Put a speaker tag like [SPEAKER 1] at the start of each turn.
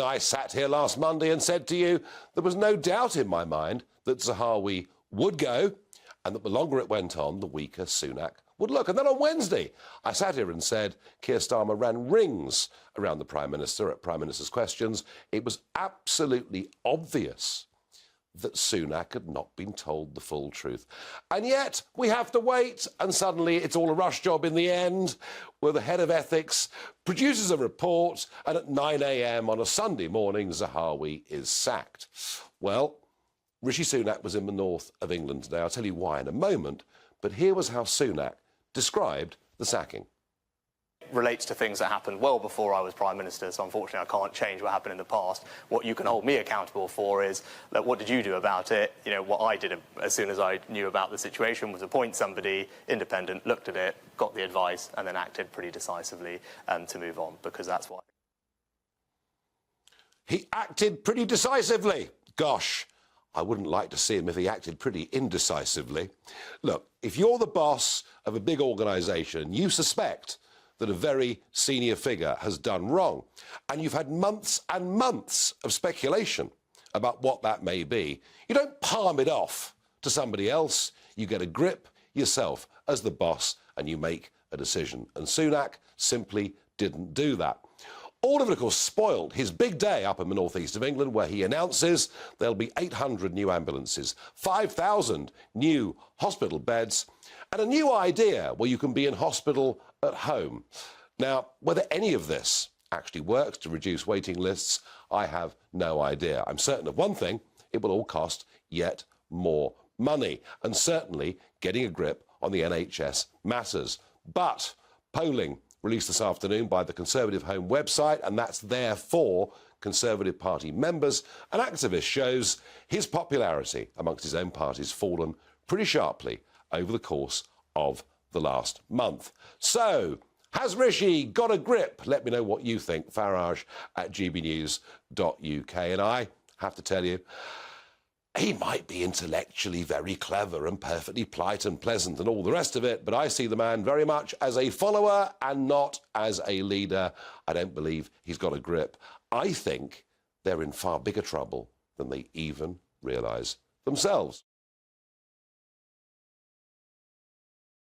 [SPEAKER 1] I sat here last Monday and said to you there was no doubt in my mind that Zahawi would go, and that the longer it went on, the weaker Sunak would look. And then on Wednesday, I sat here and said Keir Starmer ran rings around the Prime Minister at Prime Minister's questions. It was absolutely obvious that Sunak had not been told the full truth. And yet, we have to wait, and suddenly it's all a rush job in the end, where the head of ethics produces a report, and at 9 a.m. on a Sunday morning, Zahawi is sacked. Well, Rishi Sunak was in the north of England today. I'll tell you why in a moment, but here was how Sunak described the sacking.
[SPEAKER 2] Relates to things that happened well before I was Prime Minister, so unfortunately I can't change what happened in the past. What you can hold me accountable for is, look, what did you do about it? You know, what I did as soon as I knew about the situation was appoint somebody independent, looked at it, got the advice, and then acted pretty decisively to move on, because that's why.
[SPEAKER 1] He acted pretty decisively. Gosh, I wouldn't like to see him if he acted pretty indecisively. Look, if you're the boss of a big organisation, you suspect that a very senior figure has done wrong, and you've had months and months of speculation about what that may be, you don't palm it off to somebody else. You get a grip yourself as the boss and you make a decision. And Sunak simply didn't do that. All of it, of course, spoiled his big day up in the northeast of England, where he announces there'll be 800 new ambulances, 5,000 new hospital beds, and a new idea where you can be in hospital at home. Now, whether any of this actually works to reduce waiting lists, I have no idea. I'm certain of one thing: it will all cost yet more money, and certainly getting a grip on the NHS matters. But polling released this afternoon by the Conservative Home website, and that's there for Conservative Party members and activists, shows his popularity amongst his own party's fallen pretty sharply over the course of the last month. So, has Rishi got a grip? Let me know what you think. Farage at GBNews.uk. And I have to tell you, he might be intellectually very clever and perfectly polite and pleasant and all the rest of it, but I see the man very much as a follower and not as a leader. I don't believe he's got a grip. I think they're in far bigger trouble than they even realise themselves.